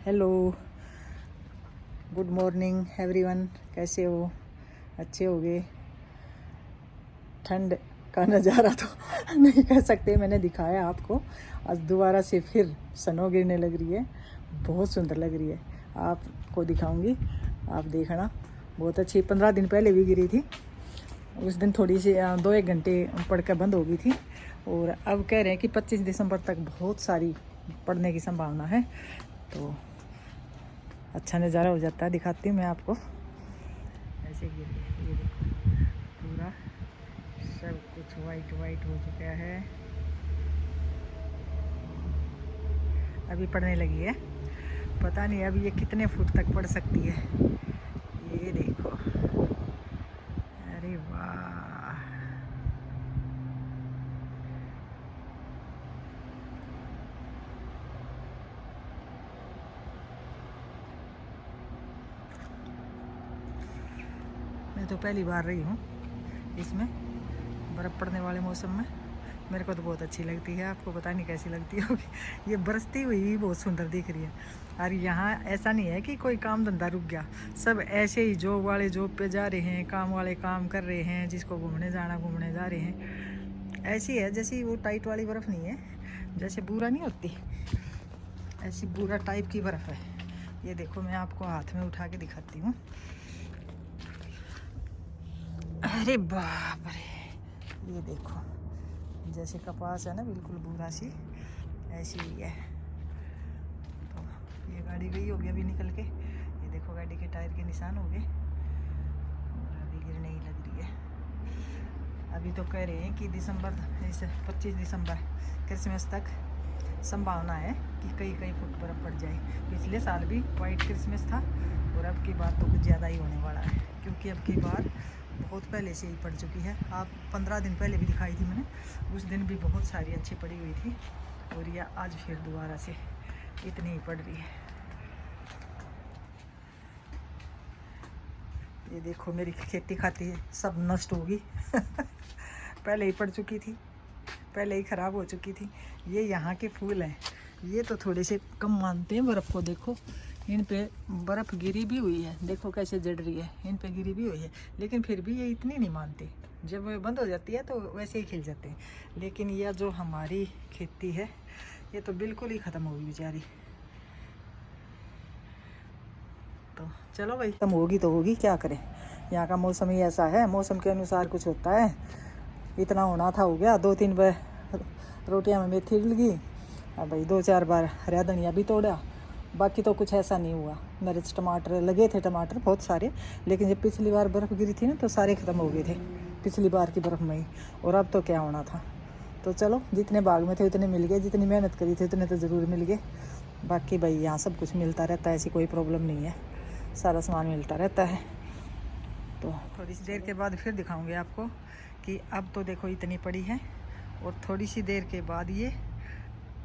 Hello, good morning everyone. कैसे हो? अच्छे होगे। ठंड का नज़ारा तो नहीं कह सकते, मैंने दिखाया आपको। आज दोबारा से फिर स्नो गिरने लग रही है, बहुत सुंदर लग रही है। आपको दिखाऊंगी, आप देखना। बहुत अच्छी, 15 दिन पहले भी गिरी थी। उस दिन थोड़ी सी 2-1 घंटे पड़कर बंद हो गई थी, और अब कह रहे हैं कि 25 दिसंबर तक बहुत सारी पड़ने की संभावना है। तो अच्छा नज़ारा हो जाता है। दिखाती हूँ मैं आपको। ऐसे गिर गया, ये देखो, पूरा सब कुछ वाइट वाइट हो चुका है। अभी पड़ने लगी है, पता नहीं अब ये कितने फुट तक पड़ सकती है। ये देखो, अरे वाह। मैं तो पहली बार रही हूँ इसमें, बर्फ़ पड़ने वाले मौसम में। मेरे को तो बहुत अच्छी लगती है, आपको पता नहीं कैसी लगती होगी। ये बरसती हुई बहुत सुंदर दिख रही है। और यहाँ ऐसा नहीं है कि कोई काम धंधा रुक गया, सब ऐसे ही जॉब वाले जॉब पे जा रहे हैं, काम वाले काम कर रहे हैं, जिसको घूमने जाना घूमने जा रहे हैं। ऐसी है जैसी वो टाइट वाली बर्फ़ नहीं है, जैसे बूरा नहीं होती, ऐसी बूरा टाइप की बर्फ़ है। ये देखो, मैं आपको हाथ में उठा के दिखाती हूँ। अरे बाप रे, ये देखो, जैसे कपास है ना, बिल्कुल बूरा सी, ऐसी ही है। तो ये गाड़ी गई होगी अभी निकल के। ये देखो, गाड़ी के टायर के निशान हो गए, और अभी गिरने ही लग रही है। अभी तो कह रहे हैं कि दिसंबर, जैसे 25 दिसंबर क्रिसमस तक संभावना है कि कई कई फुट बर्फ़ पड़ जाए। पिछले साल भी वाइट क्रिसमस था, और अब की बार तो कुछ ज़्यादा ही होने वाला है, क्योंकि अब की बार बहुत पहले से ही पड़ चुकी है। आप 15 दिन पहले भी दिखाई थी मैंने, उस दिन भी बहुत सारी अच्छी पड़ी हुई थी, और यह आज फिर दोबारा से इतनी ही पड़ रही है। ये देखो, मेरी खेती खाती है सब नष्ट होगी। पहले ही पड़ चुकी थी, पहले ही ख़राब हो चुकी थी। ये यहाँ के फूल हैं, ये तो थोड़े से कम मानते हैं बर्फ़ को। देखो, इन पे बर्फ़ गिरी भी हुई है, देखो कैसे जड़ रही है, इन पे गिरी भी हुई है, लेकिन फिर भी ये इतनी नहीं मानते। जब बंद हो जाती है तो वैसे ही खिल जाते हैं। लेकिन यह जो हमारी खेती है, ये तो बिल्कुल ही ख़त्म हो गई बेचारी। तो चलो भाई, ख़त्म होगी तो होगी, क्या करें। यहाँ का मौसम ही ऐसा है, मौसम के अनुसार कुछ होता है। इतना होना था हो गया। 2-3 बार रोटियां में मेथी डल गई, अब भाई 2-4 बार हरा धनिया भी तोड़ा। बाकी तो कुछ ऐसा नहीं हुआ। मिर्च टमाटर लगे थे, टमाटर बहुत सारे, लेकिन जब पिछली बार बर्फ़ गिरी थी ना, तो सारे ख़त्म हो गए थे पिछली बार की बर्फ़ में ही। और अब तो क्या होना था। तो चलो, जितने बाग में थे उतने मिल गए, जितनी मेहनत करी थी उतने तो ज़रूर मिल गए। बाकी भाई यहाँ सब कुछ मिलता रहता है, ऐसी कोई प्रॉब्लम नहीं है, सारा सामान मिलता रहता है। तो थोड़ी सी देर के बाद फिर दिखाऊंगी आपको कि अब तो देखो इतनी पड़ी है, और थोड़ी सी देर के बाद ये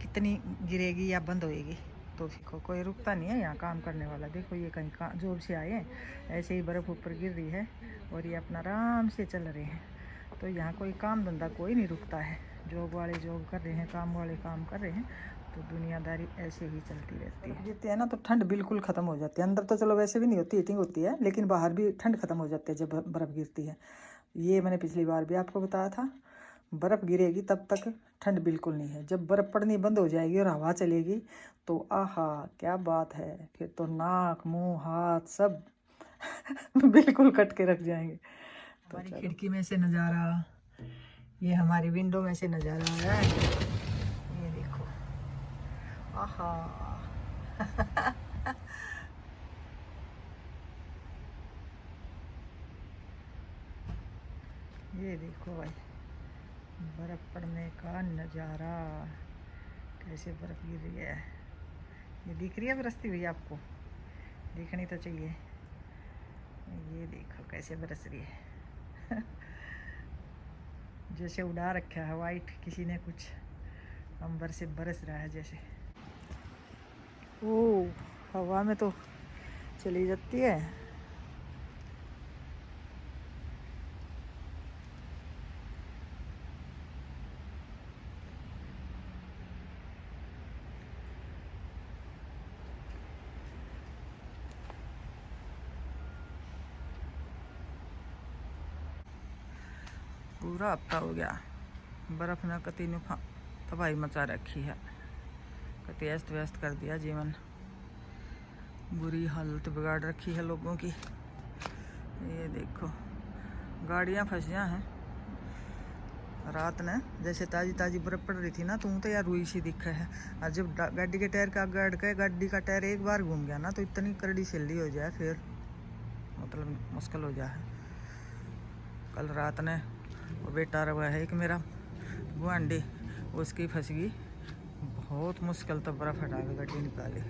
कितनी गिरेगी या बंद होएगी। तो देखो, कोई रुकता नहीं है यहाँ काम करने वाला। देखो, ये कहीं जॉब से आए हैं, ऐसे ही बर्फ़ ऊपर गिर रही है, और ये अपना आराम से चल रहे हैं। तो यहाँ कोई काम धंधा कोई नहीं रुकता है। जॉब वाले जॉब कर रहे हैं, काम वाले काम कर रहे हैं, तो दुनियादारी ऐसे ही चलती रहती है। गिरती है ना, तो ठंड बिल्कुल ख़त्म हो जाती है। अंदर तो चलो वैसे भी नहीं होती, हीटिंग होती है, लेकिन बाहर भी ठंड ख़त्म हो जाती है जब बर्फ़ गिरती है। ये मैंने पिछली बार भी आपको बताया था। बर्फ़ गिरेगी तब तक ठंड बिल्कुल नहीं है। जब बर्फ़ पड़नी बंद हो जाएगी और हवा चलेगी, तो आहा क्या बात है, फिर तो नाक मुंह हाथ सब बिल्कुल कट के रख जाएंगे। तो हमारी खिड़की में से नज़ारा, ये हमारी विंडो में से नज़ारा है, ये देखो, आहा। ये देखो भाई, बर्फ़ पड़ने का नज़ारा, कैसे बर्फ़ गिर रही है। ये दिख रही है बरसती हुई, आपको दिखनी तो चाहिए। ये देखो कैसे बरस रही है। जैसे उड़ा रखा है वाइट किसी ने, कुछ अंबर से बरस रहा है जैसे। ओ, हवा में तो चली जाती है। पूरा हफ्ता हो गया बर्फ़ ने कति ने तबाही मचा रखी है, कति अस्त व्यस्त कर दिया जीवन, बुरी हालत बिगाड़ रखी है लोगों की। ये देखो गाड़ियाँ फंसियाँ हैं। रात ने जैसे ताज़ी ताज़ी बर्फ़ पड़ रही थी ना, तो यार रुई सी दिखे है। और जब गाड़ी के टायर का आगे अड़ के गाड़ी का टायर एक बार घूम गया ना, तो इतनी करड़ी सिल्ली हो जाए, फिर मतलब मुश्किल हो जाए। कल रात ने वो बेटा रहा है एक मेरा गुआंडी, उसकी फंस गई, बहुत मुश्किल तो बर्फ़ हटा के गाड़ी निकाली।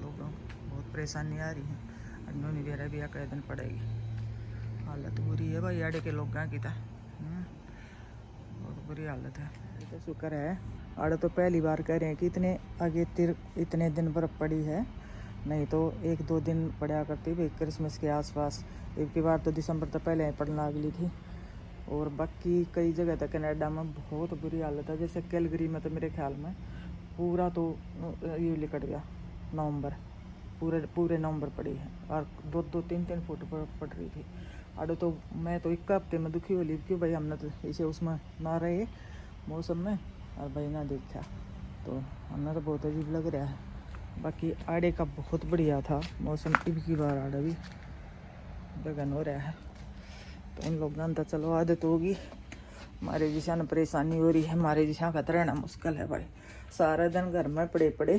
लोगों बहुत परेशानी आ रही है। अन्नों बेरा भी कई दिन पड़ेगी। हालत बुरी है भाई आड़े के लोगों की तो बहुत बुरी हालत है। तो शुक्र है आड़े तो पहली बार कह रहे हैं कि इतने दिन बर्फ़ पड़ी है, नहीं तो 1-2 दिन पड़ा करती भाई क्रिसमस के आसपास। एक बार तो दिसंबर तो पहले ही पड़ने लगी थी। और बाकी कई जगह तक कनाडा में बहुत बुरी हालत है। जैसे कैलगरी में तो मेरे ख्याल में पूरा तो ये लिकट गया नवंबर, पूरे नवंबर पड़ी है, और 2-3 फुट पर पड़ रही थी। अरे तो मैं तो 1 हफ्ते में दुखी हो ली, क्यों भाई हमने तो इसे उसमें ना रहे मौसम में, और भाई ना देखा, तो हमने तो बहुत अजीब लग रहा है। बाकी आड़े का बहुत बढ़िया था मौसम, इब की बार आड़े भी गगन हो रहा है। तो इन लोगों ने तो चलो आदत होगी, हमारे जैसा न परेशानी हो रही है, हमारे जैसा का तो रहना मुश्किल है भाई। सारा दिन घर में पड़े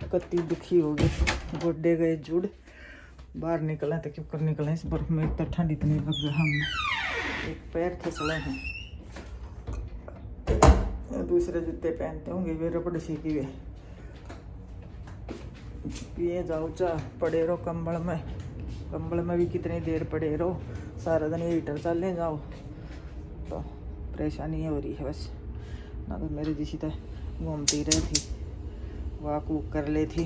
कत्ती दुखी हो गई, गोडे गए जुड़, बाहर निकले तो क्यों कर निकले इस बर्फ में। एक तो ठंड इतनी लग गई, हमने एक पैर फिसले हैं, दूसरे जूते पहनते होंगे वे रबड़ सी की वे। पिए जाओ चाह, पड़े रहो कंबल में भी कितनी देर पड़े रहो, सारा दिन हीटर चलने जाओ, तो परेशानी हो रही है बस। ना तो मेरे जैसी तो घूमती रही थी, वाक वूक कर ले थी,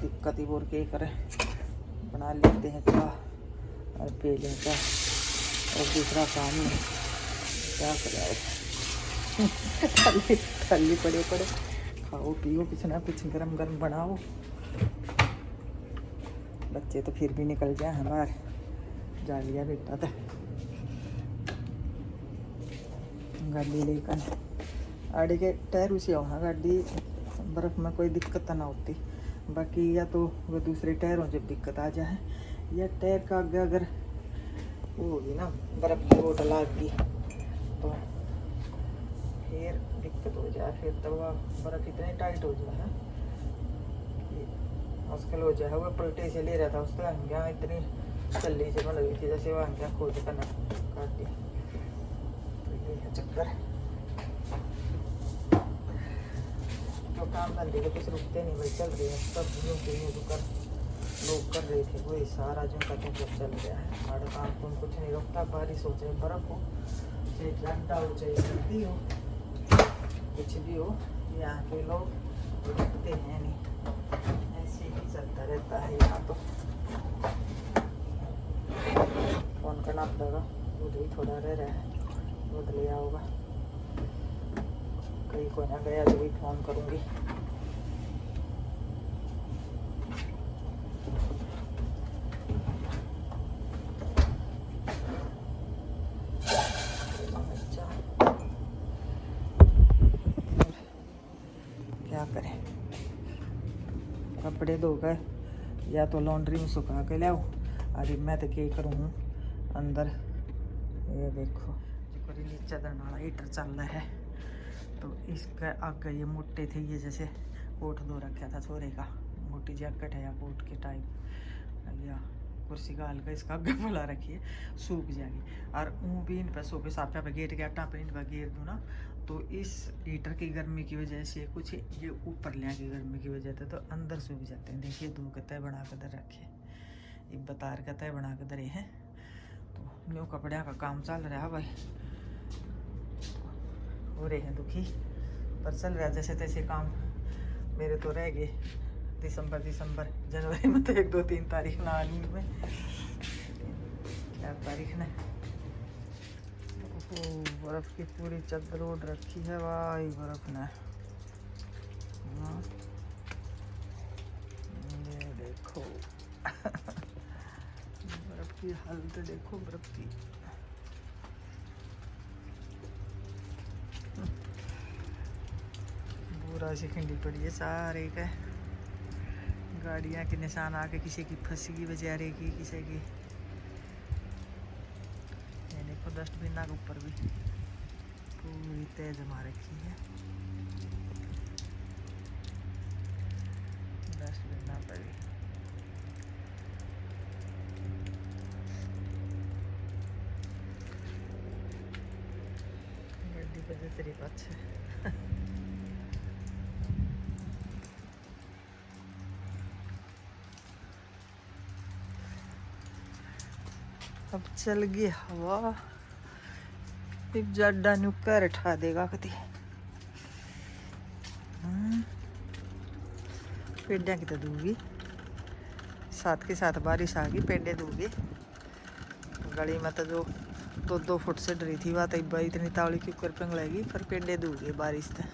दिक्कत ही और क्या करें, बना लेते हैं चाह और पी लें चाह, और दूसरा काम नहीं, क्या करें। खाली पड़े खाओ पियो, कुछ ना कुछ गरम गरम बनाओ। बच्चे तो फिर भी निकल जाए हमारे, जा लिया बेटा तो गाड़ी लेकर। आड़े के टायर उसे होना, गाड़ी बर्फ़ में कोई दिक्कत ना होती। बाकी या तो वो दूसरे टायरों जब दिक्कत आ जाए, या टायर का आगे अगर वो होगी ना बर्फ़ की बोतल लाग गई, तो फिर दिक्कत हो जाए। फिर तो वह बर्फ़ इतनी टाइट हो जाए कि मुश्किल हो जाए। वो पलटे से ले रहा था, उसको अंगियाँ इतनी चल्ली से बन गई थी, जैसे वो अंगियाँ खोज कर काट दी। तो ये है चक्कर, जो काम धंधे के कुछ रुकते नहीं भाई, चल रहे हैं सब के लिए दुकान लोग कर रहे थे, वही सारा जो का तो चल रहा है। हमारा काम तो कुछ नहीं रुकता, बारिश हो चाहे बर्फ़ हो, चाहे ठंडा हो चाहे सर्दी हो, कुछ भी हो, यहाँ के लोग रुकते हैं नहीं, ऐसे ही चलता रहता है यहाँ तो। फोन करना पड़ेगा, दूध भी थोड़ा रह रहा है, दूध ले आओगा, कहीं को ना गया तो भी फोन करूँगी। क्या करें, कपड़े धो गए या तो लॉन्ड्री में सुखा के लाओ, अरे मैं तो क्या करूँ अंदर। ये देखो नीचे दरनाला हीटर चल रहा है, तो इसका आगे ये मोटे थे, ये जैसे कोट धो रखा था छोरे का, मोटी जैकेट है या कोट के टाइप, या कुर्सी का हल्का इसका आगे फैला रखी है, सूख जाएगी। और ऊँ भी इन पर सोफे साफे पे गेट के आटा पे इन पर गेर दूँ ना, तो इस हीटर की गर्मी की वजह से कुछ ये ऊपर लिया की गर्मी की वजह से तो अंदर सूख जाते हैं। देखिए दो कतः बना कर दर रखे, एक बतार कतः बना कर दरे हैं, तो न्यू कपड़े का काम चल रहा है भाई, हो रहे हैं दुखी, पर चल रहा जैसे तैसे काम। मेरे तो रह गए दिसंबर जनवरी में तो 1-2-3 तारीख ना आनी में, क्या तारीख ने बर्फ़ की पूरी चादर ओढ़ रखी है भाई बर्फ़ ने। ये देखो बर्फ की हालत देखो, बर्फ की। पूरा सी खिंडी पड़ी है सारे का। गाड़ियाँ के निशान आके किसी की फंसी की बेचारे की, किसी की। ये देखो डस्टबिन के ऊपर भी पूरी तेज जमा रखी है। डस्टबिन पर भी गड्डी पे तेरी पाछे। अब चल गई हवा, जाडा न्यू घर ठा देगा कति। पेड़िया की तो दूंगी, साथ के साथ बारिश आ गई, पेड़े दूंगी। गली में तो जो 2-2 फुट से डरी थी, बात इतनी तावली क्यों कर पिंगलेगी, पर पेड़े दूंगी बारिश से।